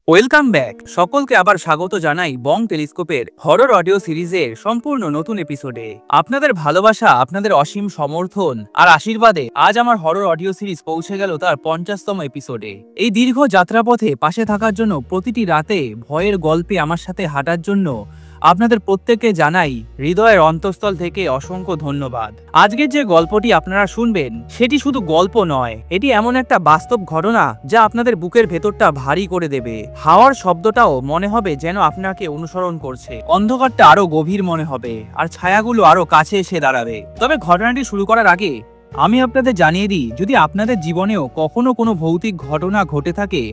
Welcome back. সকলকে আবার স্বাগত জানাই বং টেলিস্কোপের হরর অডিও সিরিজের সম্পূর্ণ নতুন এপিসোডে। আপনাদের ভালোবাসা, আপনাদের অসীম সমর্থন আর আশীর্বাদে আজ আমার হরর অডিও সিরিজ পৌঁছে গেল তার 50তম এপিসোডে। এই দীর্ঘ যাত্রাপথে পাশে থাকার জন্য, প্রতিটি রাতে ভয়ের গল্পে আমার সাথে হাঁটার জন্য আপনাদের প্রত্যেককে জানাই হৃদয়ের অন্তঃস্থল থেকে অসংখ্য ধন্যবাদ। আজকের যে গল্পটি আপনারা শুনবেন সেটি শুধু গল্প নয়, এটি এমন একটা বাস্তব ঘটনা যা আপনাদের বুকের ভেতরটা ভারী করে দেবে। হাওয়ার শব্দটাও মনে হবে যেন আপনাকে অনুসরণ করছে, অন্ধকারটা আরো গভীর মনে হবে আর ছায়াগুলো আরো কাছে এসে দাঁড়াবে। তবে ঘটনাটি শুরু করার আগে আমি আপনাদের জানিয়ে দিই, যদি আপনাদের জীবনেও কখনো কোনো ভৌতিক ঘটনা ঘটে থাকে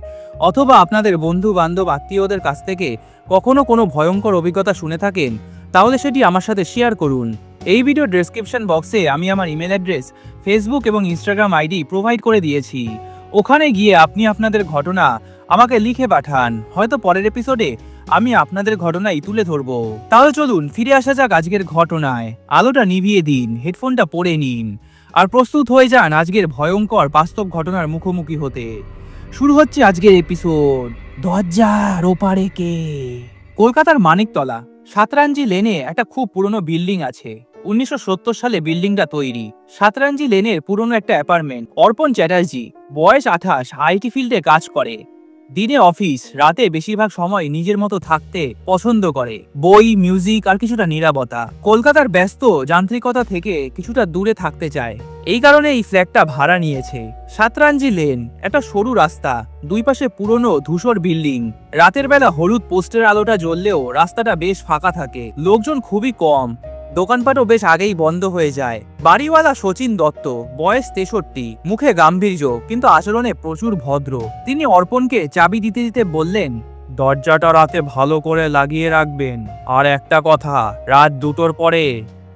অথবা আপনাদের বন্ধু বান্ধব আত্মীয়দের কাছ থেকে কখনো কোনো ভয়ঙ্কর অভিজ্ঞতা শুনে থাকেন, তাহলে সেটি আমার সাথে শেয়ার করুন। এই ভিডিও ডেসক্রিপশন বক্সে আমি আমার ইমেল অ্যাড্রেস, ফেসবুক এবং ইনস্টাগ্রাম আইডি প্রোভাইড করে দিয়েছি। ওখানে গিয়ে আপনি আপনাদের ঘটনা আমাকে লিখে পাঠান, হয়তো পরের এপিসোডে আমি আপনাদের ঘটনাই তুলে ধরবো। তাহলে চলুন ফিরে আসা যাক আজকের ঘটনায়। আলোটা নিভিয়ে দিন, হেডফোনটা পরে নিন আর প্রস্তুত হয়ে যান আজকের ভয়ঙ্কর বাস্তব ঘটনার মুখোমুখি হতে। শুরু হচ্ছে আজকের এপিসোড দরজার ওপারে কে। কলকাতার মানিকতলা সাতরাঞ্জি লেনে একটা খুব পুরনো বিল্ডিং আছে। 1970 সালে বিল্ডিংটা তৈরি। সাতরাঞ্জি লেনের পুরনো একটা অ্যাপার্টমেন্ট। অর্পণ চ্যাটার্জি, বয়স 28, আইটি ফিল্ডে কাজ করে। দিনে অফিস, রাতে বেশিরভাগ সময় নিজের মতো থাকতে পছন্দ করে। বই, মিউজিক আর কিছুটা নীরবতা। কলকাতার ব্যস্ত যান্ত্রিকতা থেকে কিছুটা দূরে থাকতে চায়, এই কারণে এই ফ্ল্যাটটা ভাড়া নিয়েছে। সাতরাঞ্জি লেন একটা সরু রাস্তা, দুই পাশে পুরনো ধূসর বিল্ডিং। রাতের বেলা হলুদ পোস্টের আলোটা জ্বললেও রাস্তাটা বেশ ফাঁকা থাকে, লোকজন খুবই কম, দোকানপাটও বেশ আগেই বন্ধ হয়ে যায়। বাড়িওয়ালা শচীন দত্ত, বয়স 63, মুখে গাম্ভীর্য কিন্তু আচরণে প্রচুর ভদ্র। তিনি অর্পণকে চাবি দিতে দিতে বললেন, দরজাটা রাতে ভালো করে লাগিয়ে রাখবেন, আর একটা কথা, রাত 2টোর পরে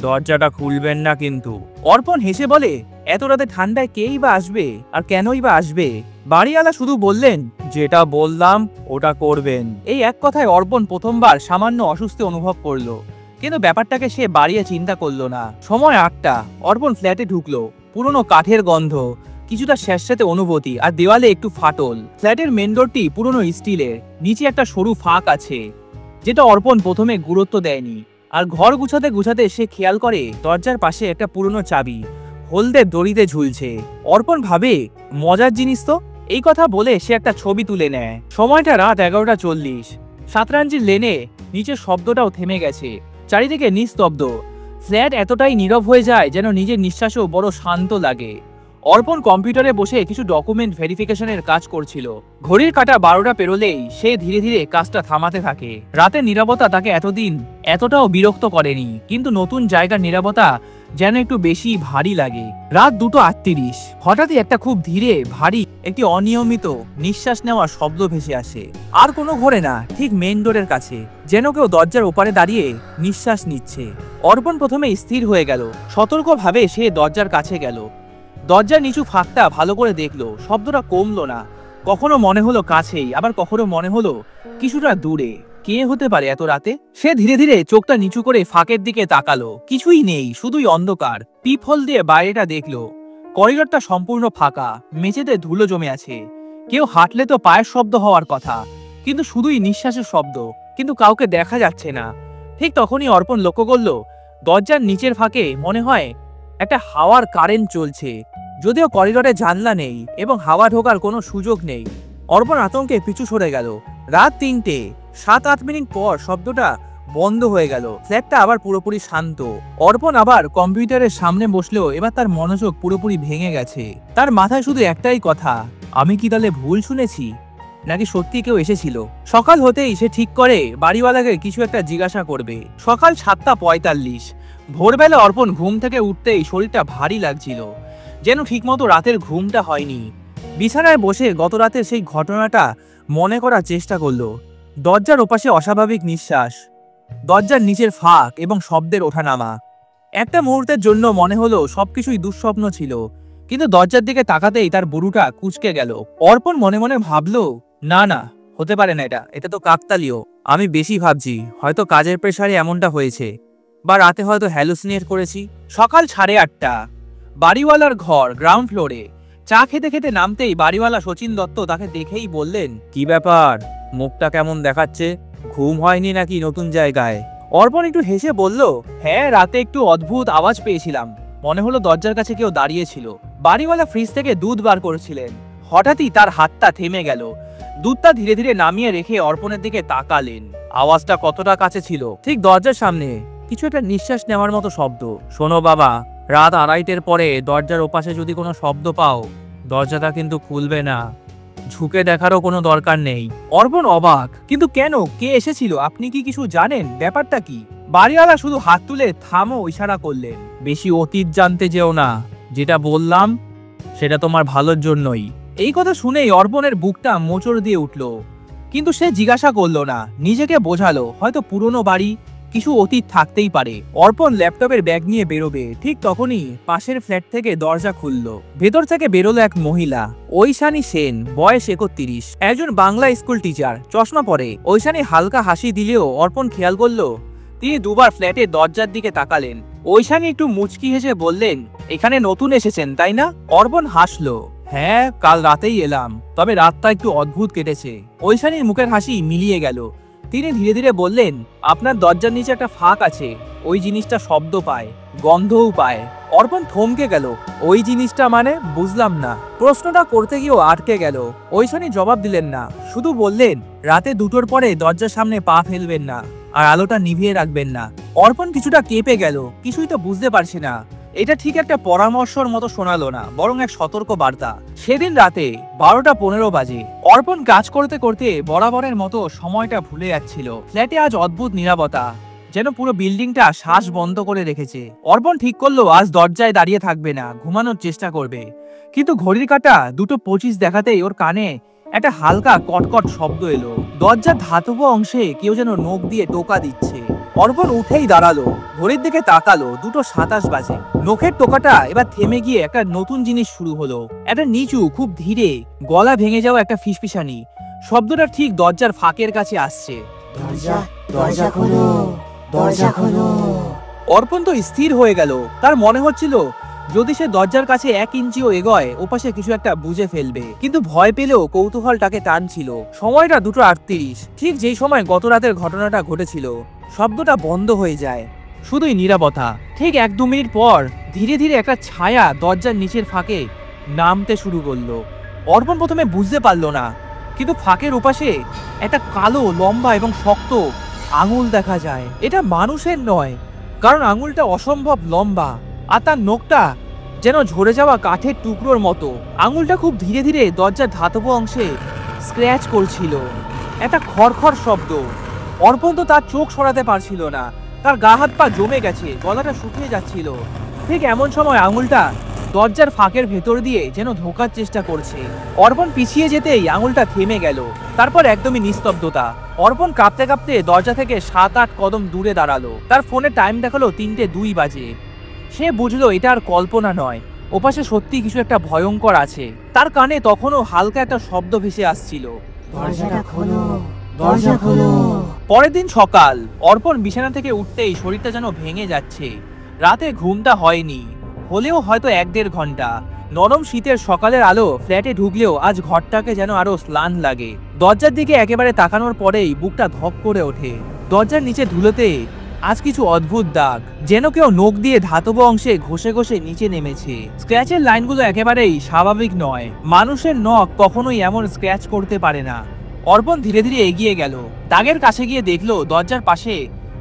দরজাটা খুলবেন না কিন্তু। অর্পণ হেসে বলে, এত রাতে ঠান্ডায় কেই বা আসবে, আর কেনই বা আসবে? বাড়িওয়ালা শুধু বললেন, যেটা বললাম ওটা করবেন। এই এক কথায় অর্পণ প্রথমবার সামান্য অস্বস্তি অনুভব করলো, কিন্তু ব্যাপারটাকে সে বাড়িয়ে চিন্তা করলো না। সময় 8টা। অর্পণ ফ্ল্যাটে ঢুকলো। পুরনো কাঠের গন্ধ, কিছুটা স্যাঁতস্যাঁতে অনুভূতি আর দেওয়ালে একটু ফাটল। ফ্ল্যাটের মেন ডোরটি পুরনো স্টিলের, নিচে একটা সরু ফাঁক আছে যেটা অর্পণ প্রথমে গুরুত্ব দেয়নি। আর ঘর গুছাতে গুছাতে সে খেয়াল করে দরজার পাশে একটা পুরনো চাবি হলদে দড়িতে ঝুলছে। অর্পণ ভাবে, মজার জিনিস তো। এই কথা বলে সে একটা ছবি তুলে নেয়। সময়টা রাত 11:40। সাতরাঞ্জির লেনে নিচের শব্দটাও থেমে গেছে, চারিদিকে নিস্তব্ধ। ফ্ল্যাট এতটাই নীরব হয়ে যায় যেন নিজের নিঃশ্বাসও বড় শান্ত লাগে। অর্পণ কম্পিউটারে বসে কিছু ডকুমেন্ট ভেরিফিকেশনের কাজ করছিল। ঘড়ির কাঁটা 12টা পেরোলেই সে ধীরে ধীরে কাজটা থামাতে থাকে। রাতের নীরবতা তাকে এতদিন এতটাও বিরক্ত করেনি, কিন্তু নতুন জায়গার নীরবতা যেন একটু বেশি ভারী লাগে। রাত 2:38। হঠাৎই একটা খুব ধীরে ভারী একটি অনিয়মিত নিঃশ্বাস নেওয়ার শব্দ ভেসে আসে। আর কোনো ঘরে না, ঠিক মেইন ডোরের কাছে, যেন কেউ দরজার ওপারে দাঁড়িয়ে নিঃশ্বাস নিচ্ছে। অর্পণ প্রথমে স্থির হয়ে গেল। সতর্কভাবে সে দরজার কাছে গেল। দরজার নিচু ফাঁকটা ভালো করে দেখলো, শব্দটা কমলো না। কখনো মনে হলো কাছেই, আবার কখনো মনে হলো কিছুটা দূরে। কে হতে পারে এত রাতে? সে ধীরে ধীরে চোখটা নিচু করে ফাঁকের দিকে তাকালো। কিছুই নেই, শুধুই অন্ধকার। পিপহোল দিয়ে বাইরেটা দেখলো। করিডরটা সম্পূর্ণ ফাঁকা, মেঝেতে ধুলো জমে আছে। কেউ হাঁটলে তো পায়ের শব্দ হওয়ার কথা, কিন্তু শুধুই নিঃশ্বাসের শব্দ, কিন্তু কাউকে দেখা যাচ্ছে না। ঠিক তখনই অর্পণ লক্ষ্য করলো দরজার নিচের ফাঁকে মনে হয় একটা হাওয়ার কারেন্ট চলছে, যদিও করিডরে জানলা নেই এবং হাওয়া ঢোকার কোনো সুযোগ নেই। অর্পণ আতঙ্কে পিছু সরে গেল। রাত 3টে। 7-8 মিনিট পর শব্দটা বন্ধ হয়ে গেল। ফ্ল্যাটটা আবার পুরোপুরি শান্ত। অর্পণ আবার কম্পিউটারের সামনে বসলেও এবার তার মনোযোগ পুরোপুরি ভেঙে গেছে। তার মাথায় শুধু একটাই কথা, আমি কি তাহলে ভুল শুনেছি, নাকি সত্যি কেউ এসেছিল? সকাল হতেই সে ঠিক করে বাড়িওয়ালাকে কিছু একটা জিজ্ঞাসা করবে। সকাল 7:45। ভোরবেলা অর্পণ ঘুম থেকে উঠতেই শরীরটা ভারী লাগছিল, যেন ঠিকমতো রাতের ঘুমটা হয়নি। বিছানায় বসে গত রাতের সেই ঘটনাটা মনে করার চেষ্টা করলো। দরজার ওপাশে অস্বাভাবিক নিঃশ্বাস, দরজার নিচের ফাঁক এবং শব্দের ওঠানামা। একটা মুহূর্তের জন্য মনে হলো সবকিছুই দুঃস্বপ্ন ছিল, কিন্তু দরজার দিকে তাকাতেই তার বুড়ুটা কুঁচকে গেল। অর্পণ মনে মনে ভাবলো, না না, হতে পারে না, এটা তো কাকতালীয়। আমি বেশি ভাবছি, হয়তো কাজের প্রেসারে এমনটা হয়েছে, বা রাতে হয়তো হ্যালুসিনেট করেছি। সকাল 8:30। বাড়িওয়ালার ঘর গ্রাউন্ড ফ্লোরে। চা খেতে খেতে নামতেই বাড়িওয়ালা শচীন দত্ত তাকে দেখেই বললেন, কি ব্যাপার, মুখটা কেমন দেখাচ্ছে, ঘুম হয়নি নাকি নতুন জায়গায়? অর্পণ একটু হেসে বলল, হ্যাঁ, রাতে একটু অদ্ভুত আওয়াজ পেয়েছিলাম, মনে হলো দরজার কাছে কেউ দাঁড়িয়েছিল। বাড়িওয়ালা ফ্রিজ থেকে দুধ বার করেছিলেন। হঠাৎই তার হাতটা থেমে গেল। দুধটা ধীরে ধীরে নামিয়ে রেখে অর্পণের দিকে তাকালেন। আওয়াজটা কতটা কাছে ছিল? ঠিক দরজার সামনে, কিছু একটা নিঃশ্বাস নেওয়ার মতো শব্দ। শোনো বাবা, রাত 2:30-এর পরে দরজার ওপাশে যদি কোনো শব্দ পাও, দরজাটা কিন্তু খুলবে না, ঝুঁকে দেখারও কোনো দরকার নেই। অর্পণ অবাক, কিন্তু কেন, কে এসেছিল, আপনি কি কিছু জানেন, ব্যাপারটা কি? বাড়িওয়ালা শুধু হাত তুলে থামো ইশারা করলেন। বেশি অতীত জানতে যেও না, যেটা বললাম সেটা তোমার ভালোর জন্যই। এই কথা শুনেই অর্পণের বুকটা মোচড় দিয়ে উঠল, কিন্তু সে জিজ্ঞাসা করলো না, নিজেকে বোঝালো হয়তো পুরনো বাড়ি, কিছু অতীত থাকতেই পারে। অর্পণ ল্যাপটপের ব্যাগ নিয়ে বেরোবে, ঠিক তখনই পাশের ফ্ল্যাট থেকে দরজা খুলল। ভেতর থেকে বেরোলো এক মহিলা, ঐশানী সেন, বয়স 31, একজন বাংলা স্কুল টিচার, চশমা পরে। ঐশানী হালকা হাসি দিলেও অর্পণ খেয়াল করলো তিনি দুবার ফ্ল্যাটের দরজার দিকে তাকালেন। ঐশানী একটু মুচকি হেসে বললেন, এখানে নতুন এসেছেন তাই না? অর্পণ হাসলো, হ্যাঁ, কাল রাতেই এলাম, তবে রাতটা একটু অদ্ভুত কেটেছে। ঐশানীর মুখের হাসি মিলিয়ে গেল। তিনি ধীরে ধীরে বললেন, আপনার দরজার নিচে একটা ফাঁক আছে, ওই জিনিসটা শব্দ পায়, গন্ধও পায়। অর্পণ থমকে গেল, ওই জিনিসটা মানে? বুঝলাম না। প্রশ্নটা করতে গিয়েও আটকে গেল। ঐশানী জবাব দিলেন না, শুধু বললেন, রাতে 2টোর পরে দরজার সামনে পা ফেলবেন না, আর আলোটা নিভিয়ে রাখবেন না। অর্পণ কিছুটা কেঁপে গেল, কিছুই তো বুঝতে পারছি না। এটা ঠিক একটা পরামর্শের মতো শোনালো না, বরং এক সতর্ক বার্তা। সেদিন রাতে 12:15 বাজে। অর্পণ কাজ করতে করতে বরাবরের মতো সময়টা ভুলে যাচ্ছিল। ফ্ল্যাটে আজ অদ্ভুত নীরবতা, যেন পুরো বিল্ডিংটা শ্বাস বন্ধ করে রেখেছে। অর্পণ ঠিক করলো আজ দরজায় দাঁড়িয়ে থাকবে না, ঘুমানোর চেষ্টা করবে। কিন্তু ঘড়ির কাঁটা 2:25 দেখাতেই ওর কানে একটা হালকা কটকট শব্দ এলো। দরজার ধাতব অংশে কেউ যেন নখ দিয়ে টোকা দিচ্ছে। অর্পণ উঠেই দাঁড়ালো, ঘড়ির দিকে তাকালো, 2:27 বাজে। নখের টোকাটা এবার থেমে গিয়ে একটা নতুন জিনিস শুরু হলো। একটা নিচু, খুব ধীরে, গলা ভেঙে যাওয়া একটা ফিসফিসানি। শব্দটা ঠিক দরজার ফাঁকের কাছে আসছে। দরজা দরজা খোলো, দরজা খোলো। অর্পণ তো স্থির হয়ে গেল। তার মনে হচ্ছিল যদি সে দরজার কাছে 1 ইঞ্চিও এগোয়, ওপাশে কিছু একটা বুঝে ফেলবে। কিন্তু ভয় পেলেও কৌতূহল তাকে টানছিল। সময়টা 2:38, ঠিক যেই সময় গত রাতের ঘটনাটা ঘটেছিল। শব্দটা বন্ধ হয়ে যায়, শুধুই নীরবতা। ঠিক 1-2 মিনিট পর ধীরে ধীরে একটা ছায়া দরজার নিচের ফাঁকে নামতে শুরু করলো। অর্পণ প্রথমে বুঝতে পারলো না, কিন্তু ফাঁকের ওপাশে একটা কালো, লম্বা এবং শক্ত আঙুল দেখা যায়। এটা মানুষের নয়, কারণ আঙুলটা অসম্ভব লম্বা, আর তার নখটা যেন ঝরে যাওয়া কাঠের টুকরোর মতো। আঙুলটা খুব ধীরে ধীরে দরজার ধাতব অংশে স্ক্র্যাচ করছিল। একটা খড়খড় শব্দ। অর্পণ তো তার চোখ সরাতে পারছিল না, তার গা হাত পা জমে গেছে, গলাটা শুকিয়ে যাচ্ছিল। ঠিক এমন সময় আঙুলটা দরজার ফাঁকের ভেতর দিয়ে যেন ঢোকার চেষ্টা করছে। অর্পণ পিছিয়ে যেতেই আঙুলটা থেমে গেল। তারপর একদমই নিস্তব্ধতা। অর্পণ কাঁপতে কাঁপতে দরজা থেকে 7-8 কদম দূরে দাঁড়ালো। তার ফোনে টাইম দেখালো 3:02 বাজে। সে বুঝলো এটা আর কল্পনা নয়, ওপাশে সত্যি কিছু একটা ভয়ঙ্কর আছে। তার কানে তখনও হালকা একটা শব্দ ভেসে আসছিল, দরজাটা খোলো, দরজা খোলো। পরের দিন সকাল। অর্পণ বিছানা থেকে উঠতেই শরীরটা যেন ভেঙে যাচ্ছে। রাতে ঘুমটা হয়নি, হলেও হয়তো 1-1.5 ঘন্টা। নরম শীতের সকালের আলো ফ্ল্যাটে ঢুকলেও আজ ঘরটাকে যেন আরো স্লান লাগে। দরজার দিকে একেবারে তাকানোর পরেই বুকটা ধক করে ওঠে। দরজার নিচে ধুলোতে আজ কিছু অদ্ভুত দাগ, যেন কেউ নখ দিয়ে ধাতব অংশে ঘষে ঘষে নিচে নেমেছে। স্ক্র্যাচের লাইনগুলো একেবারেই স্বাভাবিক নয়, মানুষের নখ কখনোই এমন স্ক্র্যাচ করতে পারে না। অর্পণ ধীরে ধীরে এগিয়ে গেল। দাগের কাছে গিয়ে দেখলো দরজার পাশে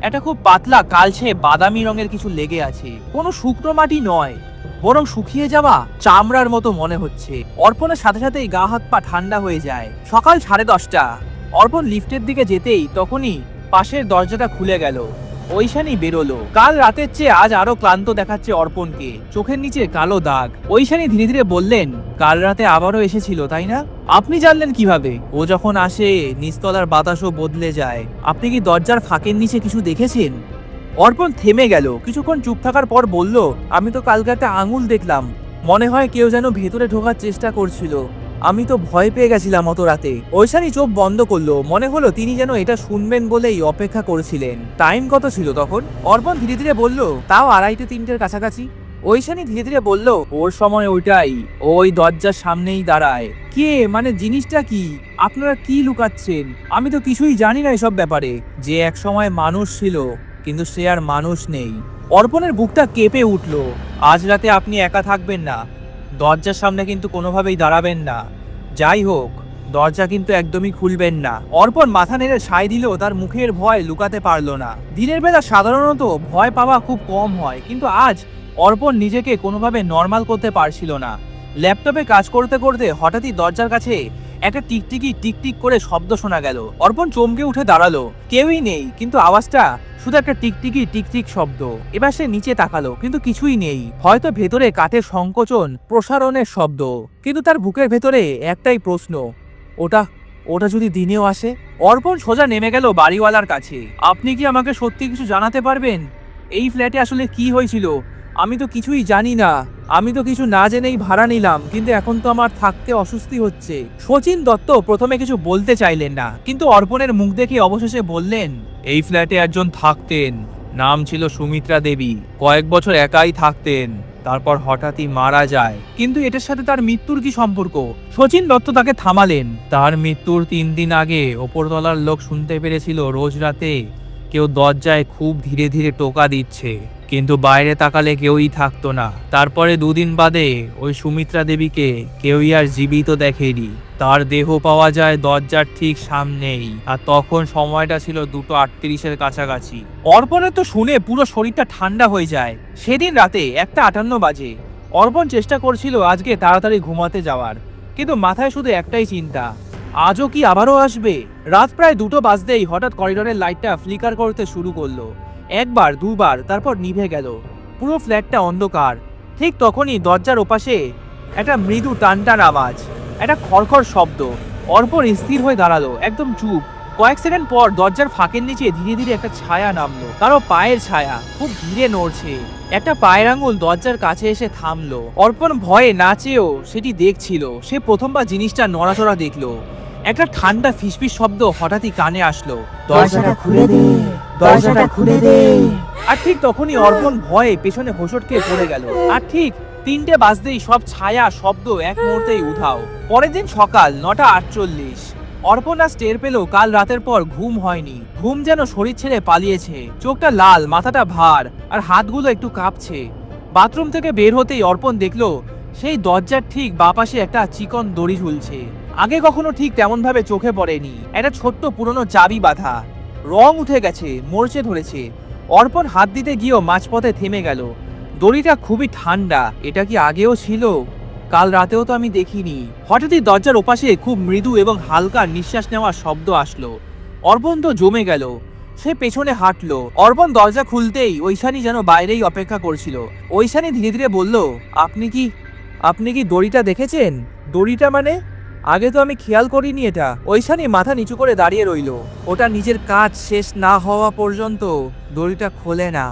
একটা খুব পাতলা, কালচে বাদামি রঙের কিছু লেগে আছে। কোনো শুকনো মাটি নয়, বরং শুকিয়ে যাওয়া চামড়ার মতো মনে হচ্ছে। অর্পণের সাথে সাথেই গা হাত পা ঠান্ডা হয়ে যায়। সকাল 10:30। অর্পণ লিফটের দিকে যেতেই তখনই পাশের দরজাটা খুলে গেল। ঐশানী বেরোলো। কাল রাতের চেয়ে আজ আরো ক্লান্ত দেখাচ্ছে অর্পণকে, চোখের নিচে কালো দাগ। ঐশানী ধীরে ধীরে বললেন, কাল রাতে আবারও এসেছিল তাই না? আপনি জানলেন কিভাবে? ও যখন আসে নিচতলার বাতাসও বদলে যায়। আপনি কি দরজার ফাঁকের নিচে কিছু দেখেছেন? অর্পণ থেমে গেল, কিছুক্ষণ চুপ থাকার পর বলল, আমি তো কালকে একটা আঙুল দেখলাম, মনে হয় কেউ যেন ভেতরে ঢোকার চেষ্টা করছিল। আমি তো ভয় পেয়ে গেছিলাম অত রাতে। ঐশানী চোখ বন্ধ করলো, মনে হলো তিনি যেন এটা শুনবেন বলেই অপেক্ষা করেছিলেন। টাইম কত ছিল তখন? অর্পণ ধীরে ধীরে বলল, তাও 2:30-3টের কাছাকাছি। ঐশানী ধীরে ধীরে বলল, ওর সময় ওইটাই, ওই দরজার সামনেই দাঁড়ায়। কে মানে জিনিসটা কি? আপনারা কি লুকাচ্ছেন? আমি তো কিছুই জানি না এসব ব্যাপারে। যে এক সময় মানুষ ছিল কিন্তু সে আর মানুষ নেই। অর্পণের বুকটা কেঁপে উঠল। আজ রাতে আপনি একা থাকবেন না, দরজার সামনে কিন্তু কোনোভাবেই দাঁড়াবেন না। যাই হোক, দরজা কিন্তু একদমই খুলবেন না। অর্পণ মাথা নেড়ে সায় দিলেও তার মুখের ভয় লুকাতে পারল না। দিনের বেলা সাধারণত ভয় পাওয়া খুব কম হয়, কিন্তু আজ অর্পণ নিজেকে কোনোভাবে নর্মাল করতে পারছিল না। ল্যাপটপে কাজ করতে করতে হঠাৎই দরজার কাছে একটা টিকটিকি টিকটিক করে শব্দ শোনা গেল। অর্পণ চমকে উঠে দাঁড়ালো। কেউই নেই, কিন্তু আওয়াজটা শুধু একটা টিকটিকি টিকটিক শব্দ। এবার সে নিচে তাকালো, কিন্তু কিছুই নেই। হয়তো ভেতরে কাঠের সংকোচন প্রসারণের শব্দ। কিন্তু তার বুকের ভেতরে একটাই প্রশ্ন, ওটা ওটা যদি দিনেও আসে? অর্পণ সোজা নেমে গেল বাড়িওয়ালার কাছে। আপনি কি আমাকে সত্যি কিছু জানাতে পারবেন? এই ফ্ল্যাটে আসলে কি হয়েছিল? আমি তো কিছুই জানি না। আমি তো কিছু না জেনেই ভাড়া নিলাম, কিন্তু এখন তো আমার থাকতে অস্বস্তি হচ্ছে। শচীন দত্ত প্রথমে কিছু বলতে চাইলেন না, কিন্তু অর্পণের মুখ দেখে অবশেষে বললেন, এই ফ্ল্যাটে একজন থাকতেন, নাম ছিল সুমিত্রা দেবী। কয়েক বছর একাই থাকতেন, তারপর হঠাৎই মারা যায়। কিন্তু এটার সাথে তার মৃত্যুর কি সম্পর্ক? শচীন দত্ত তাকে থামালেন। তার মৃত্যুর 3 দিন আগে ওপরতলার লোক শুনতে পেরেছিল রোজ রাতে কেউ দরজায় খুব ধীরে ধীরে টোকা দিচ্ছে, কিন্তু বাইরে তাকালে কেউই থাকতো না। তারপরে 2 দিন বাদে ওই সুমিত্রা দেবীকে কেউই আর জীবিত দেখেনি। তার দেহ পাওয়া যায় দরজার ঠিক সামনেই, আর তখন সময়টা ছিল 2:38-এর কাছাকাছি। অর্পণের তো শুনে পুরো শরীরটা ঠান্ডা হয়ে যায়। সেদিন রাতে 1:58 বাজে। অর্পণ চেষ্টা করছিল আজকে তাড়াতাড়ি ঘুমাতে যাওয়ার, কিন্তু মাথায় শুধু একটাই চিন্তা, আজও কি আবারও আসবে? রাত প্রায় 2টো বাজতেই হঠাৎ করিডোরের লাইটটা ফ্লিকার করতে শুরু করলো। একবার, দুবার, তারপর নিভে গেল। পুরো ফ্ল্যাটটা অন্ধকার। ঠিক তখনই দরজার ওপাশে একটা মৃদু টানটান আওয়াজ, একটা খড়খড় শব্দ। অর্পণ স্থির হয়ে দাঁড়ালো, একদম চুপ। কয়েক সেকেন্ড পর দরজার ফাঁকের নিচে ধীরে ধীরে একটা ছায়া নামলো। কারো পায়ের ছায়া, খুব ধীরে নড়ছে। একটা পায়ের আঙুল দরজার কাছে এসে থামলো। অর্পণ ভয়ে না চেয়েও সেটি দেখছিল। সে প্রথমবার জিনিসটা নড়াচড়া দেখলো। একটা ঠান্ডা ফিসফিস শব্দ হঠাৎই কানে আসলো, দরজাটা খুলে দে, দরজাটা খুলে দে। আর ঠিক তখনই অর্পণ ভয়ে পেছনে হোঁচট খেয়ে পড়ে গেল। আর ঠিক 3টে বাজতেই সব ছায়া শব্দ এক মুহূর্তেই উধাও। পরের দিন সকাল 9:48। অর্পণ আজ টের পেল কাল রাতের পর ঘুম হয়নি। ঘুম যেন শরীর ছেড়ে পালিয়েছে। চোখটা লাল, মাথাটা ভার, আর হাতগুলো একটু কাঁপছে। বাথরুম থেকে বের হতেই অর্পণ দেখলো সেই দরজার ঠিক বাপাশে একটা চিকন দড়ি ঝুলছে। আগে কখনো ঠিক তেমন ভাবে চোখে পড়েনি। একটা ছোট্ট পুরনো চাবি বাঁধা, রং উঠে গেছে, মরচে ধরেছে। অর্পণ হাত দিতে গিয়েও মাঝপথে থেমে গেল। দড়িটা খুবই ঠান্ডা। এটা কি আগেও ছিল? কাল রাতেও তো আমি দেখিনি। হঠাৎই দরজার ওপাশে খুব মৃদু এবং হালকা নিঃশ্বাস নেওয়ার শব্দ আসলো। অর্পণ তো জমে গেল। সে পেছনে হাঁটলো। অর্পণ দরজা খুলতেই ঐশানী যেন বাইরেই অপেক্ষা করছিল। ঐশানী ধীরে ধীরে বলল, আপনি কি দড়িটা দেখেছেন? দড়িটা মানে? আগে তো আমি খেয়াল করিনি এটা। ঐশানী মাথা নিচু করে দাঁড়িয়ে রইল। ওটা নিজের কাজ শেষ না হওয়া পর্যন্ত দড়িটা খোলে না।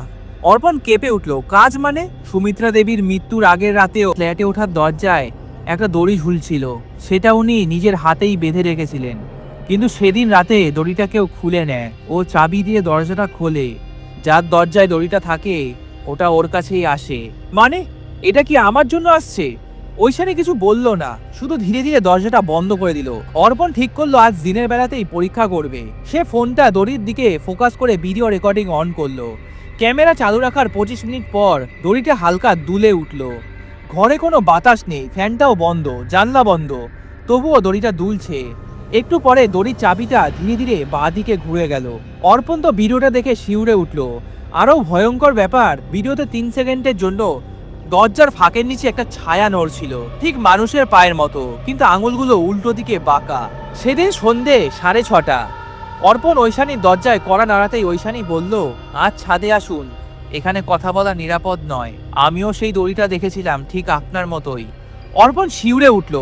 অর্পণ কেঁপে উঠল। কাজ মানে? সুমিত্রা দেবীর মৃত্যুর আগের রাতেও ফ্ল্যাটে ওঠার দরজায় একটা দড়ি ঝুলছিল। সেটা উনি নিজের হাতেই বেঁধে রেখেছিলেন, কিন্তু সেদিন রাতে দড়িটা কেউ খুলে নেয়। ও চাবি দিয়ে দরজাটা খোলে। যার দরজায় দড়িটা থাকে ওটা ওর কাছেই আসে। মানে এটা কি আমার জন্য আসছে? ঐশানী কিছু বলল না, শুধু ধীরে ধীরে দরজাটা বন্ধ করে দিল। অর্পণ ঠিক করলো আজ দিনের বেলাতেই পরীক্ষা করবে। সে ফোনটা দড়ির দিকে ফোকাস করে ভিডিও রেকর্ডিং অন করলো। ক্যামেরা চালু রাখার 25 মিনিট পর দড়িটা হালকা দুলে উঠল। ঘরে কোনো বাতাস নেই, ফ্যানটাও বন্ধ, জানলা বন্ধ, তবুও দড়িটা দুলছে। একটু পরে দড়ির চাবিটা ধীরে ধীরে বাঁ দিকে ঘুরে গেল। অর্পণ তো ভিডিওটা দেখে শিউরে উঠল। আরো ভয়ঙ্কর ব্যাপার, ভিডিওতে 3 সেকেন্ডের জন্য দরজার ফাঁকের নিচে একটা ছায়া নড়ছিল, ঠিক মানুষের পায়ের মতো, কিন্তু আঙুলগুলো উল্টো দিকে বাঁকা। সেদিন সন্ধে 6:30। অর্পণ ঐশানীর দরজায় কড়া নাড়াতেই ঐশানী বলল, আজ ছাদে আসুন, এখানে কথা বলা নিরাপদ নয়। আমিও সেই দড়িটা দেখেছিলাম, ঠিক আপনার মতোই। অর্পণ শিউরে উঠল।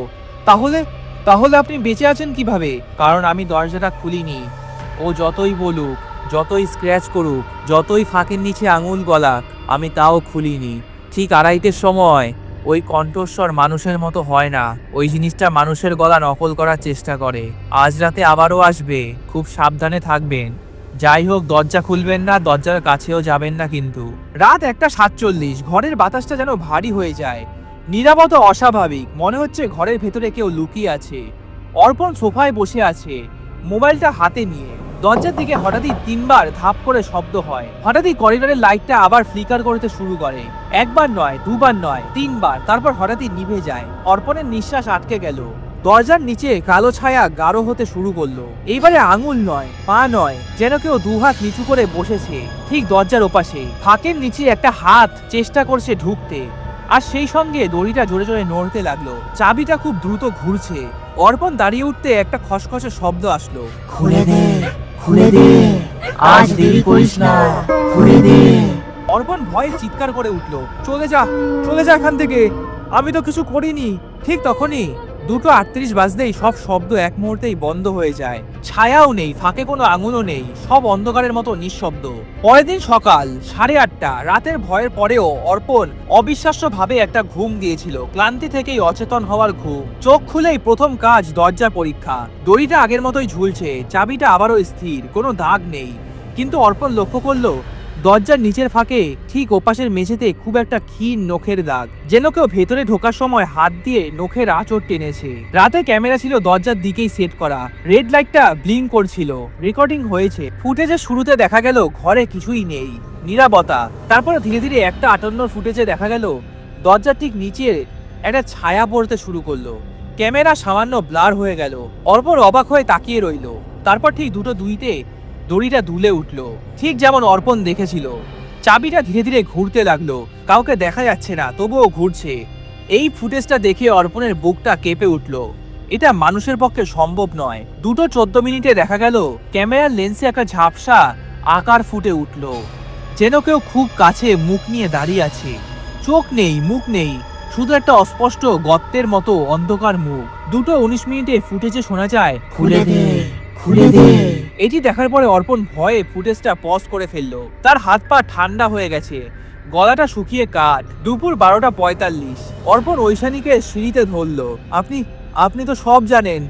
তাহলে তাহলে আপনি বেঁচে আছেন কিভাবে? কারণ আমি দরজাটা খুলিনি। ও যতই বলুক, যতই স্ক্র্যাচ করুক, যতই ফাঁকের নিচে আঙুল গলাক, আমি তাও খুলিনি। ঠিক 2:30-এর সময় ওই কণ্ঠস্বর মানুষের মতো হয় না। ওই জিনিসটা মানুষের গলা নকল করার চেষ্টা করে। আজ রাতে আবারও আসবে, খুব সাবধানে থাকবেন। যাই হোক, দরজা খুলবেন না, দরজার কাছেও যাবেন না কিন্তু। রাত 1:47, ঘরের বাতাসটা যেন ভারী হয়ে যায়। নীরবতা অস্বাভাবিক, মনে হচ্ছে ঘরের ভেতরে কেউ লুকিয়ে আছে। অর্পণ সোফায় বসে আছে, মোবাইলটা হাতে নিয়ে। দরজার দিকে হঠাৎই 3বার ধাপ করে শব্দ হয়। হঠাৎই করিডোরের লাইটটা আবার ফ্লিকার করতে শুরু করে। একবার নয়, দুবার নয়, 3বার। তারপর হঠাৎই নিভে যায়। অর্পণের নিঃশ্বাস আটকে গেল। দরজার নিচে কালো ছায়া গাঢ় হতে শুরু করলো। এইবারে আঙুল নয়, পা নয়, যেন কেউ দুহাত নিচু করে বসেছে ঠিক দরজার ওপাশে। ফাঁকের নিচে একটা হাত চেষ্টা করছে ঢুকতে, আর সেই সঙ্গে দড়িটা জোরে জোরে নড়তে লাগলো। চাবিটা খুব দ্রুত ঘুরছে। অর্পণ দাঁড়িয়ে উঠতে একটা খসখসে শব্দ আসলো। খুলে দে, খুলে দে, আজ দেরি করিস না, খুলে দে। অর্পণ ভয়ে চিৎকার করে উঠলো, চলে যা, চলে যা এখান থেকে, আমি তো কিছু করিনি। ঠিক তখনই 2:38 বাজতেই সব শব্দ এক মুহূর্তেই বন্ধ হয়ে যায়। ছায়াও নেই, ফাঁকে কোনো আঙুলও নেই, সব অন্ধকারের মতো নিঃশব্দ। পরের দিন সকাল 8:30। রাতের ভয়ের পরেও অর্পণ অবিশ্বাস্যভাবে একটা ঘুম দিয়েছিল। ক্লান্তি থেকেই অচেতন হওয়ার ঘুম। চোখ খুলেই প্রথম কাজ দরজা পরীক্ষা। দড়িটা আগের মতোই ঝুলছে, চাবিটা আবারও স্থির, কোনো দাগ নেই। কিন্তু অর্পণ লক্ষ্য করলো দরজার নিচের ফাঁকে ঠিক ওপাশের মেঝেতে খুব একটা ক্ষীণ নখের দাগ, যেন কেউ ভেতরে ঢোকার সময় হাত দিয়ে নখের আঁচড় টেনেছে। রাতে ক্যামেরা ছিল দরজার দিকেই সেট করা, রেড লাইটটা ব্লিঙ্ক করছিল। রেকর্ডিং হয়েছে। ফুটেজের শুরুতে দেখা গেল ঘরে কিছুই নেই, নীরবতা। তারপরে ধীরে ধীরে 1:58 ফুটেজে দেখা গেল দরজার ঠিক নিচে একটা ছায়া পড়তে শুরু করলো। ক্যামেরা সামান্য ব্লার হয়ে গেল। অর্পণ অবাক হয়ে তাকিয়ে রইল। তারপর ঠিক 2:02-তে দড়িটা দুলে উঠলো, ঠিক যেমন অর্পণ দেখেছিল। চাবিটা ধীরে ধীরে ঘুরতে লাগলো। কাউকে দেখা যাচ্ছে না, তবুও ঘুরছে। এই ফুটেজটা দেখে অর্পণের বুকটা কেঁপে উঠলো। এটা মানুষের পক্ষে সম্ভব নয়। 2:14 দেখা গেল ক্যামেরার লেন্সে একটা ঝাপসা আকার ফুটে উঠলো, যেন কেউ খুব কাছে মুখ নিয়ে দাঁড়িয়ে আছে। চোখ নেই, মুখ নেই, শুধু একটা অস্পষ্ট গর্তের মতো অন্ধকার মুখ। 2:19 ফুটেজে শোনা যায়, খুলে দে, খুলে দে। এটি দেখার পরে অর্পণ ভয়ে ফুটেজটা পজ করে ফেললো। তার হাত পা ঠান্ডা হয়ে গেছে, গলাটা শুকিয়ে কাঠ। দুপুর 12:45। অর্পণ ঐশানীকে সিঁড়িতে ধরলো। আপনি তো সব জানেন,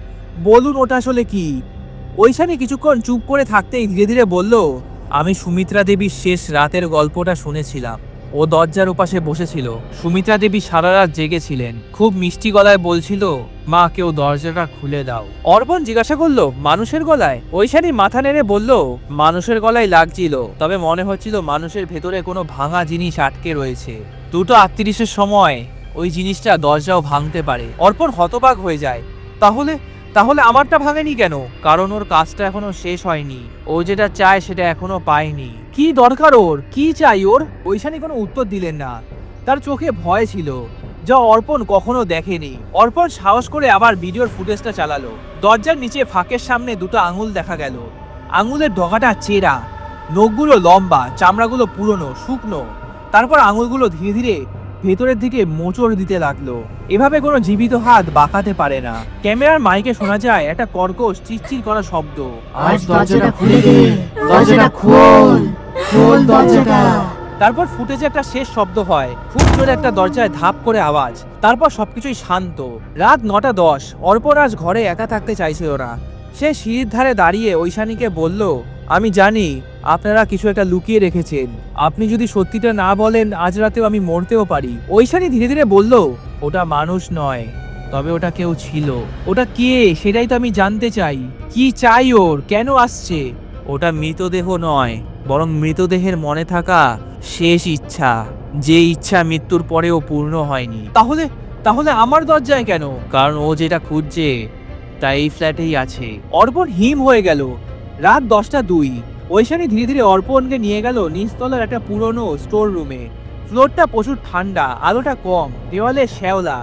বলুন ওটা আসলে কি? ঐশানী কিছুক্ষণ চুপ করে থাকতেই ধীরে ধীরে বলল, আমি সুমিত্রা দেবীর শেষ রাতের গল্পটা শুনেছিলাম। ও দরজার ওপাশে বসেছিল। সুমিত্রা দেবী সারা রাত জেগেছিলেন। খুব মিষ্টি গলায় বলছিল, মা, কেউ দরজাটা খুলে দাও। অর্পণ জিজ্ঞাসা করলো, মানুষের গলায়? ঐশানী মাথা নেড়ে বলল, মানুষের গলায় লাগছিল, তবে মনে হচ্ছিল মানুষের ভেতরে কোনো ভাঙা জিনিস আটকে রয়েছে। 2:38-এর সময় ওই জিনিসটা দরজাও ভাঙতে পারে। অর্পণ হতবাক হয়ে যায়। তাহলে আমারটা ভাঙেনি কেন? কারণ ওর কাজটা এখনো শেষ হয়নি। ও যেটা চায় সেটা এখনো পায়নি। কি দরকার ওর? কি চাই ওর? ঐশানী কোনো উত্তর দিলেন না। তার চোখে ভয় ছিল, যা অর্পণ কখনো দেখেনি। অর্পণ সাহস করে আবার ভিডিওর ফুটেজটা চালালো। দরজার নিচে ফাঁকের সামনে 2টো আঙুল দেখা গেল। আঙুলের ডগাটা চেরা, নখগুলো লম্বা, চামড়াগুলো পুরনো, শুকনো। তারপর আঙুলগুলো ধীরে ধীরে ভেতরের দিকে মোচড় দিতে লাগলো। এভাবে কোনো জীবিত হাত বাঁকাতে পারে না। ক্যামেরার মাইকে শোনা যায় একটা কর্কশ চিৎচির করা শব্দ, আজ দরজাটা খুলে দে, দরজাটা খোল, খোল দরজাটা। তারপর ফুটেজে একটা শেষ শব্দ হয়, খুব জোরে একটা দরজায় ধাপ করে আওয়াজ। তারপর সবকিছুই শান্ত। রাত 9:10। অর্পণ আজ ঘরে একা থাকতে চাইছিল না। সে সিঁড়ির ধারে দাঁড়িয়ে ঐশানীকে বলল, আমি জানি আপনারা কিছু একটা লুকিয়ে রেখেছেন। আপনি যদি সত্যিটা না বলেন, আজ রাতেও আমি মরতেও পারি। ঐশানী ধীরে ধীরে বলল, ওটা মানুষ নয়, তবে ওটা কেউ ছিল। ওটা কে সেটাই তো আমি জানতে চাই। কি চাই ওর? কেন আসছে? ওটা মৃতদেহ নয়, বরং মৃতদেহের মনে থাকা শেষ ইচ্ছা, যে ইচ্ছা মৃত্যুর পরেও পূর্ণ হয়নি। তাহলে আমার দরজায় কেন? কারণ ও যেটা খুঁজছে তা এই ফ্ল্যাটেই আছে। অর্পণ হিম হয়ে গেল। রাত 10:02। ঐশানী ধীরে ধীরে অর্পণকে নিয়ে গেল নিচতলার একটা পুরনো স্টোর রুমে। ফ্লোরটা প্রচুর ঠান্ডা, আলোটা কম, দেওয়ালে শ্যাওলা,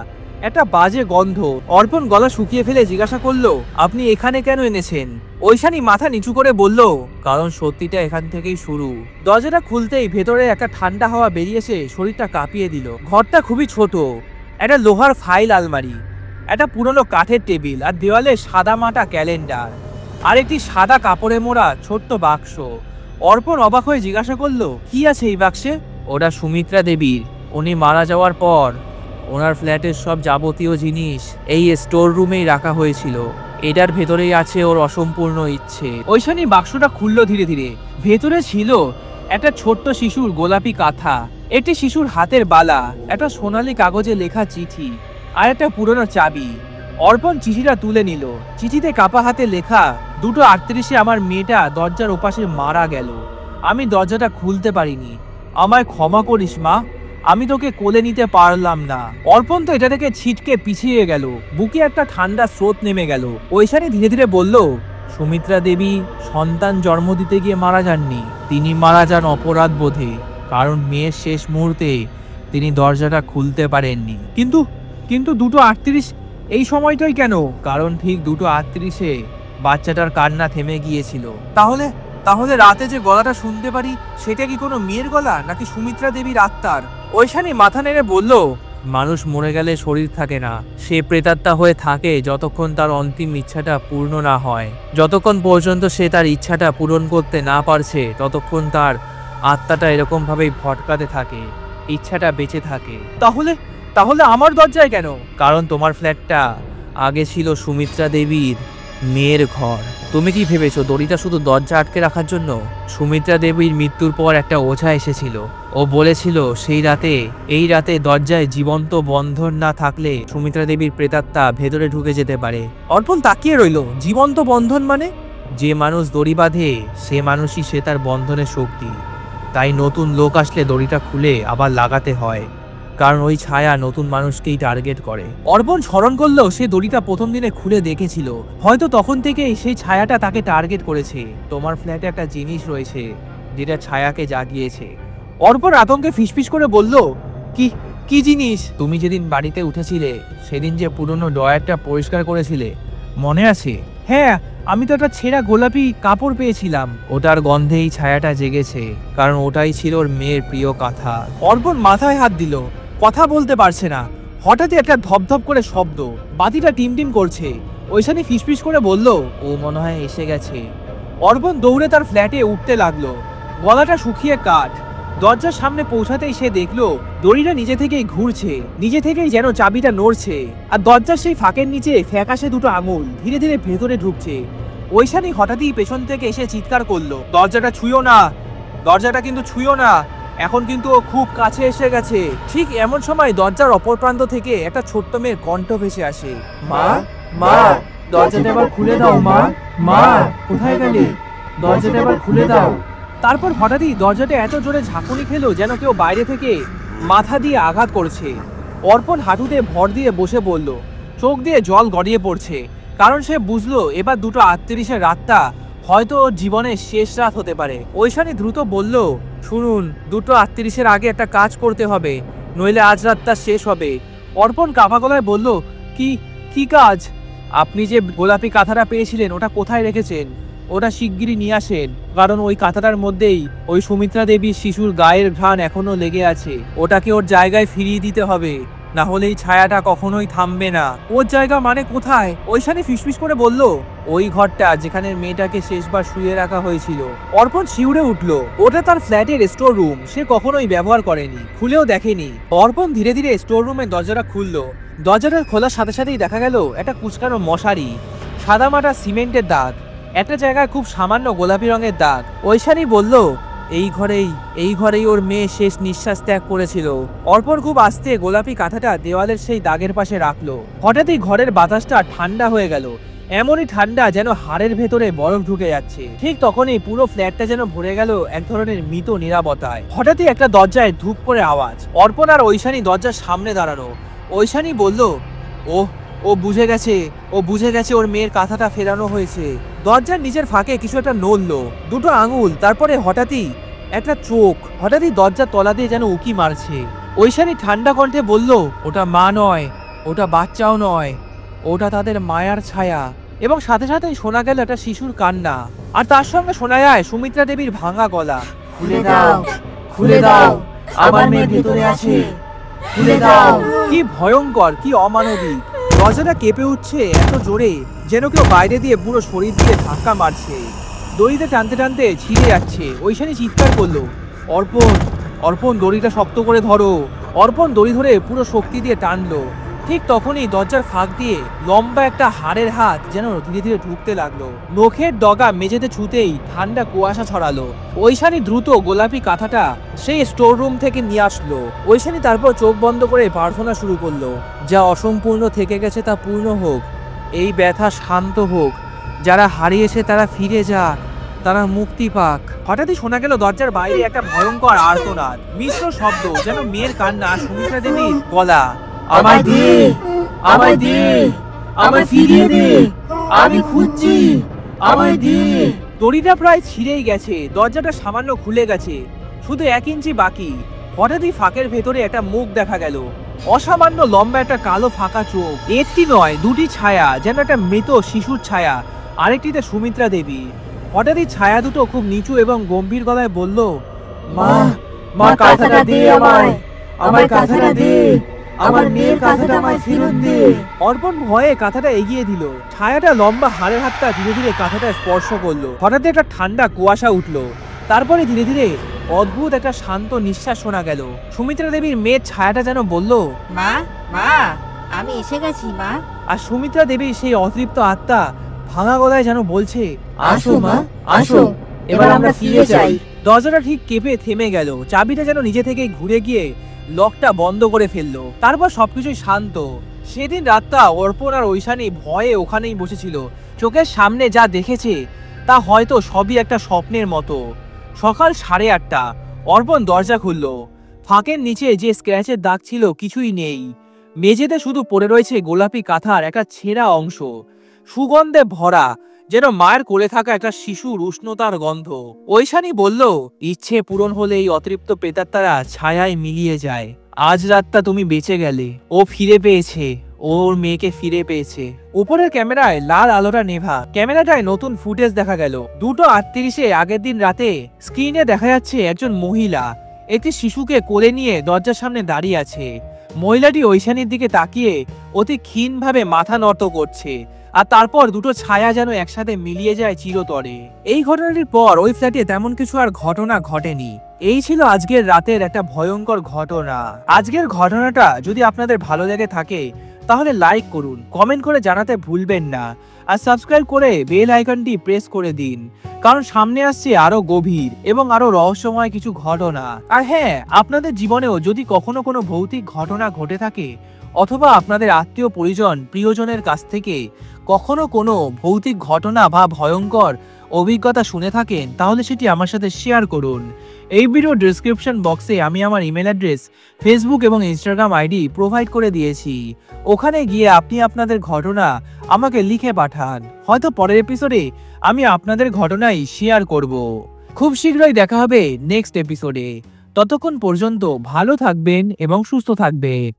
একটা বাজে গন্ধ। অর্পণ গলা শুকিয়ে ফেলে জিজ্ঞাসা করলো, আপনি এখানে কেন এনেছেন? ঐশানী মাথা নিচু করে বলল, কারণ সত্যিটা এখান থেকেই শুরু। দরজাটা খুলতেই ভেতরে একটা ঠান্ডা হাওয়া বেরিয়ে এসে শরীরটা কাঁপিয়ে দিল। ঘরটা খুবই ছোট, একটা লোহার ফাইল আলমারি, একটা পুরনো কাঠের টেবিল, আর দেওয়ালে সাদা মাটা ক্যালেন্ডার, আর একটি সাদা কাপড়ে মোড়া ছোট্ট বাক্স। অর্পণ অবাক হয়ে জিজ্ঞাসা করলো, কি আছে এই বাক্সে? ওটা সুমিত্রা দেবীর। উনি মারা যাওয়ার পর ওনার ফ্ল্যাটের সব যাবতীয় জিনিস এই স্টোর রুমেই রাখা হয়েছিল। এটার ভেতরেই আছে ওর অসম্পূর্ণ ইচ্ছে। ঐশানী বাক্সটা খুললো ধীরে ধীরে। ভেতরে ছিল একটা ছোট্ট শিশুর গোলাপি কাঁথা, একটি শিশুর হাতের বালা, একটা সোনালী কাগজে লেখা চিঠি আর একটা পুরনো চাবি। অর্পণ চিঠিটা তুলে নিল। চিঠিতে কাপা হাতে লেখা, 2:38-এ আমার মেয়েটা দরজার ওপাশে মারা গেল। আমি দরজাটা খুলতে পারিনি, আমায় ক্ষমা করিস মা, আমি তোকে কোলে নিতে পারলাম না। অর্পণ তো এটা থেকে ছিটকে পিছিয়ে গেল, বুকে একটা ঠান্ডা স্রোত নেমে গেল। ঐশানী ধীরে ধীরে বলল, সুমিত্রা দেবী সন্তান জন্ম দিতে গিয়ে মারা যাননি, তিনি মারা যান অপরাধ বোধে, কারণ মেয়ের শেষ মুহূর্তে তিনি দরজাটা খুলতে পারেননি। কিন্তু কিন্তু 2:38 এই সময়টাই কেন? কারণ ঠিক 2:38-এ বাচ্চাটার কান্না থেমে গিয়েছিল। তাহলে তাহলে রাতে যে গলাটা শুনতে পারি সেটা কি কোনো মেয়ের গলা নাকি সুমিত্রা দেবীর আত্মার? ঐশানী মাথা নেড়ে বলল, মানুষ মরে গেলে শরীর থাকে না, সে প্রেতাত্মা হয়ে থাকে যতক্ষণ তার অন্তিম ইচ্ছাটা পূর্ণ না হয়। যতক্ষণ পর্যন্ত সে তার ইচ্ছাটা পূরণ করতে না পারছে ততক্ষণ তার আত্মাটা এরকম ভাবেই ভটকাতে থাকে, ইচ্ছাটা বেঁচে থাকে। তাহলে তাহলে আমার দরজায় কেন? কারণ তোমার ফ্ল্যাটটা আগে ছিল সুমিত্রা দেবীর মেয়ের ঘর। তুমি কি ভেবেছো দড়িটা শুধু দরজা আটকে রাখার জন্য? সুমিত্রা দেবীর মৃত্যুর পর একটা ওঝা এসেছিল, ও বলেছিল এই রাতে দরজায় জীবন্ত বন্ধন না থাকলে সুমিত্রা দেবীর প্রেতাত্মা ভেতরে ঢুকে যেতে পারে। অর্পণ তাকিয়ে রইল। জীবন্ত বন্ধন মানে? যে মানুষ দড়ি বাঁধে সে মানুষই সে তার বন্ধনের শক্তি, তাই নতুন লোক আসলে দড়িটা খুলে আবার লাগাতে হয়, কারণ ওই ছায়া নতুন মানুষকেই টার্গেট করে। অর্পণ স্মরণ করলো সে দড়িটা প্রথম দিনে খুলে দেখেছিল, হয়তো তখন থেকেই সেই ছায়াটা তাকে টার্গেট করেছে। তোমার ফ্ল্যাটে একটা জিনিস রয়েছে যেটা ছায়াকে জাগিয়েছে। অর্পণ আতঙ্কে ফিসফিস করে বলল, কি কি জিনিস? তুমি যেদিন বাড়িতে উঠেছিলে সেদিন যে পুরনো ড্রয়ারটা পরিষ্কার করেছিলে মনে আছে? হ্যাঁ, আমি তো একটা ছেঁড়া গোলাপি কাপড় পেয়েছিলাম, ওটার গন্ধেই ছায়াটা জেগেছে, কারণ ওটাই ছিল ওর মেয়ের প্রিয় কাঁথা। অর্পণ মাথায় হাত দিল, কথা বলতে পারছে না। হঠাৎই একটা ধপধপ করে শব্দ, বাতিটা টিমটিম করছে। ঐশানী ফিসফিস করে বলল, ও মনে হয় এসে গেছে। অর্পণ দৌড়ে তার ফ্ল্যাটে উঠতে লাগলো। গলাটা শুকিয়ে কাঠ। দরজার সামনে পৌঁছাতেই সে দেখলো দড়িটা নিজে থেকেই ঘুরছে, নিজে থেকেই যেন চাবিটা নড়ছে, আর দরজার সেই ফাঁকের নিচে ফ্যাকাশে দুটো আঙুল ধীরে ধীরে ভেতরে ঢুকছে। ঐশানী হঠাৎই পেছন থেকে এসে চিৎকার করলো, দরজাটা ছুঁয়ো না, দরজাটা কিন্তু ছুঁয়ো না, এখন কিন্তু ও খুব কাছে এসে গেছে। ঠিক এমন সময় দরজার অপর প্রান্ত থেকে একটা ছোট্ট মেয়ের কণ্ঠ ভেসে আসে, মা, মা, দরজাটা এবার খুলে দাও মা, মা, কোথায় গেলে? দরজাটা এবার খুলে দাও। তারপর হঠাৎই দরজাটা এত জোরে ঝাঁকুনি খেলো যেন কেউ বাইরে থেকে মাথা দিয়ে আঘাত করছে। অর্পণ হাঁটুতে ভর দিয়ে বসে পড়ল, চোখ দিয়ে জল গড়িয়ে পড়ছে, কারণ সে বুঝলো এবার 2:38-এর রাতটা হয়তো ওর জীবনের শেষ রাত হতে পারে। ঐশানী দ্রুত বলল, শুনুন, 2:38-এর আগে একটা কাজ করতে হবে, নইলে আজ রাতটা শেষ হবে। অর্পণ কাঁপা গলায় বলল, কি কি কাজ? আপনি যে গোলাপি কাঁথাটা পেয়েছিলেন ওটা কোথায় রেখেছেন? ওটা শিগগিরই নিয়ে আসেন, কারণ ওই কাঁথাটার মধ্যেই ওই সুমিত্রা দেবীর শিশুর গায়ের ঘ্রাণ এখনো লেগে আছে। ওটাকে ওর জায়গায় ফিরিয়ে দিতে হবে, না হলে এই ছায়াটা কখনোই থামবে না। ওর জায়গা মানে কোথায়? ঐশানী ফিসফিস করে বলল, ওই ঘরটা যেখানে মেয়েটাকে শেষবার শুয়ে রাখা হয়েছিল। অর্পণ শিউরে উঠল। ওটা তার ফ্ল্যাটের স্টোর রুম, সে কখনোই ব্যবহার করেনি, খুলেও দেখেনি। অর্পণ ধীরে ধীরে স্টোর রুমের দরজাটা খুললো। দরজাটা খোলার সাথে সাথেই দেখা গেল একটা কুচকানো মশারি, সাদামাটা সিমেন্টের দাগ, একটা জায়গায় খুব সামান্য গোলাপি রঙের দাগ। ঐশানী বলল, এই ঘরেই ওর মেয়ে শেষ নিঃশ্বাস ত্যাগ করেছিল। অর্পণ খুব আস্তে গোলাপি কাঁথাটা দেওয়ালের সেই দাগের পাশে রাখলো। হঠাৎই ঘরের বাতাসটা ঠান্ডা হয়ে গেল, এমনই ঠান্ডা যেন হাড়ের ভেতরে বরফ ঢুকে যাচ্ছে। ঠিক তখনই পুরো ফ্ল্যাটটা যেন ভরে গেল এক ধরনের মৃত নীরবতায়। হঠাৎই একটা দরজায় ধূপ করে আওয়াজ। অর্পণ আর ঐশানী দরজার সামনে দাঁড়ানো। ঐশানী বলল, ও বুঝে গেছে ওর মেয়ের কাঁথাটা ফেরানো হয়েছে। দরজার নিচের ফাঁকে কিছু একটা নড়লো, দুটো আঙুল, তারপরে হঠাৎই একটা চোখ হঠাৎই দরজার তলা দিয়ে যেন উকি মারছে। ঐশানী ঠান্ডা কণ্ঠে বলল, ওটা মা নয়, ওটা বাচ্চাও নয়, ওটা তাদের মায়ার ছায়া। এবং সাথে সাথেই শোনা গেল একটা শিশুর কান্না, আর তার সঙ্গে শোনা যায় সুমিত্রা দেবীর ভাঙা গলা, খুলে দাও, খুলে দাও, আমার মেয়ে ভেতরে আছে, খুলে দাও। কি ভয়ঙ্কর, কি অমানবিক! দরজাটা কেঁপে উঠছে এত জোরে যেন কেউ বাইরে দিয়ে পুরো শরীর দিয়ে ধাক্কা মারছে। দড়িতে টানতে টানতে ছিঁড়ে যাচ্ছে। ঐশানী চিৎকার করলো, অর্পণ, দড়িটা শক্ত করে ধরো। অর্পণ দড়ি ধরে পুরো শক্তি দিয়ে টানলো, ঠিক তখনই দরজার ফাঁক দিয়ে লম্বা একটা হাড়ের হাত যেন ধীরে ধীরে ঢুকতে লাগলো। নখের ডগা মেঝেতে ছুতেই ঠান্ডা কুয়াশা ছড়ালো। ঐশানী দ্রুত গোলাপি কাঁথাটা সেই স্টোর রুম থেকে নিয়ে আসলো। ঐশানী তারপর চোখ বন্ধ করে প্রার্থনা শুরু করলো, যা অসম্পূর্ণ থেকে গেছে তা পূর্ণ হোক, এই ব্যথা শান্ত হোক, যারা হারিয়েছে তারা ফিরে যাক, তারা মুক্তি পাক। হঠাৎই শোনা গেল দরজার বাইরে একটা ভয়ঙ্কর আর্তনাদ, মিশ্র শব্দ, যেন মেয়ের কান্না, সুমিত্রা দেবীর গলা। আমায় দে, আমায় দে, আমায় ফিরিয়ে দে, আমি খুঁজছি, আমায় দে। দড়িটা প্রায় ছিঁড়েই গেছে, দরজাটা সামান্য খুলে গেছে, শুধু 1 ইঞ্চি বাকি। হঠাৎই ফাঁকের ভেতরে একটা মুখ দেখা গেল, অসামান্য লম্বা একটা কালো ফাঁকা চোখ। একটি নয়, দুটি ছায়া, যেন একটা মৃত শিশুর ছায়া, আরেকটিতে সুমিত্রা দেবী। হঠাৎই ছায়া দুটো খুব নিচু এবং গম্ভীর গলায় বলল, মা, মা কাঁথাটা দে আমায়, আমার কাঁথাটা দে, আমার মেয়ের কাঁথাটা আমায় ফেরত দে। অর্পণ ভয়ে কাঁথাটা এগিয়ে দিল। ছায়াটা লম্বা হাড়ের হাতটা ধীরে ধীরে কাঁথাটা স্পর্শ করলো। হঠাৎ একটা ঠান্ডা কুয়াশা উঠলো, তারপরে ধীরে ধীরে অদ্ভুত একটা শান্ত নিঃশ্বাস শোনা গেল। সুমিত্রা দেবীর মেয়ের ছায়াটা যেন বলল, মা, মা, আমি এসে গেছি মা। আর সুমিত্রা দেবীর সেই অতৃপ্ত আত্মা ভাঙা গলায় যেন বলছে, আসো মা, আসো, এবার আমরা ফিরে যাই। দরজাটা ঠিক কেঁপে থেমে গেল। চাবিটা যেন নিজে থেকেই ঘুরে গিয়ে লকটা বন্ধ করে ফেললো। তারপর সবকিছুই শান্ত। সেদিন রাতটা অর্পণ আর ঐশানী ভয়ে ওখানেই বসেছিল। চোখের সামনে যা দেখেছে তা হয়তো সবই একটা স্বপ্নের মতো। সকাল 8:30, অর্পণ দরজা খুললো। ফাঁকের নিচে যে স্ক্র্যাচের দাগ ছিল কিছুই নেই। মেঝেতে শুধু পড়ে রয়েছে গোলাপি কাঁথার একটা ছেঁড়া অংশ, সুগন্ধে ভরা, যেন মায়ের কোলে থাকা একটা শিশুর উষ্ণতার গন্ধ। ঐশানী বলল, ইচ্ছে পূরণ হলে এই অতৃপ্ত প্রেতাত্মারা ছায়ায় মিলিয়ে যায়। আজ রাতটা তুমি বেঁচে গেলে, ও ফিরে পেয়েছে, ওর মেয়েকে ফিরে পেয়েছে। উপরের ক্যামেরায় লাল আলোটা নেভা, ক্যামেরাটায় নতুন ফুটেজ দেখা গেল। 2:38 আগের দিন রাতে স্ক্রিনে দেখা যাচ্ছে একজন মহিলা একটি শিশুকে কোলে নিয়ে দরজার সামনে দাঁড়িয়ে আছে। মহিলাটি ঐশানীর দিকে তাকিয়ে অতি ক্ষীণভাবে মাথা নত করছে, আর তারপর দুটো ছায়া যেন একসাথে মিলিয়ে যায় চিরতরে। এই ঘটনাটির পর ওই ফ্ল্যাটে তেমন কিছু আর ঘটনা ঘটেনি। এই ছিল আজকের রাতের একটা ভয়ঙ্কর ঘটনা। আজকের ঘটনাটা যদি আপনাদের ভালো লেগে থাকে তাহলে লাইক করুন, কমেন্ট করে জানাতে ভুলবেন না, আর সাবস্ক্রাইব করে বেল আইকনটি প্রেস করে দিন, কারণ সামনে আসছে আরো গভীর এবং আরো রহস্যময় কিছু ঘটনা। আর হ্যাঁ, আপনাদের জীবনেও যদি কখনো কোনো ভৌতিক ঘটনা ঘটে থাকে, অথবা আপনাদের আত্মীয় পরিজন প্রিয়জনের কাছ থেকে কখনো কোনো ভৌতিক ঘটনা বা ভয়ঙ্কর অভিজ্ঞতা শুনে থাকেন, তাহলে সেটি আমার সাথে শেয়ার করুন। এই ভিডিও ডেসক্রিপশন বক্সে আমি আমার ইমেল অ্যাড্রেস, ফেসবুক এবং ইনস্টাগ্রাম আইডি প্রোভাইড করে দিয়েছি। ওখানে গিয়ে আপনি আপনাদের ঘটনা আমাকে লিখে পাঠান, হয়তো পরের এপিসোডে আমি আপনাদের ঘটনাই শেয়ার করব। খুব শীঘ্রই দেখা হবে নেক্সট এপিসোডে। ততক্ষণ পর্যন্ত ভালো থাকবেন এবং সুস্থ থাকবেন।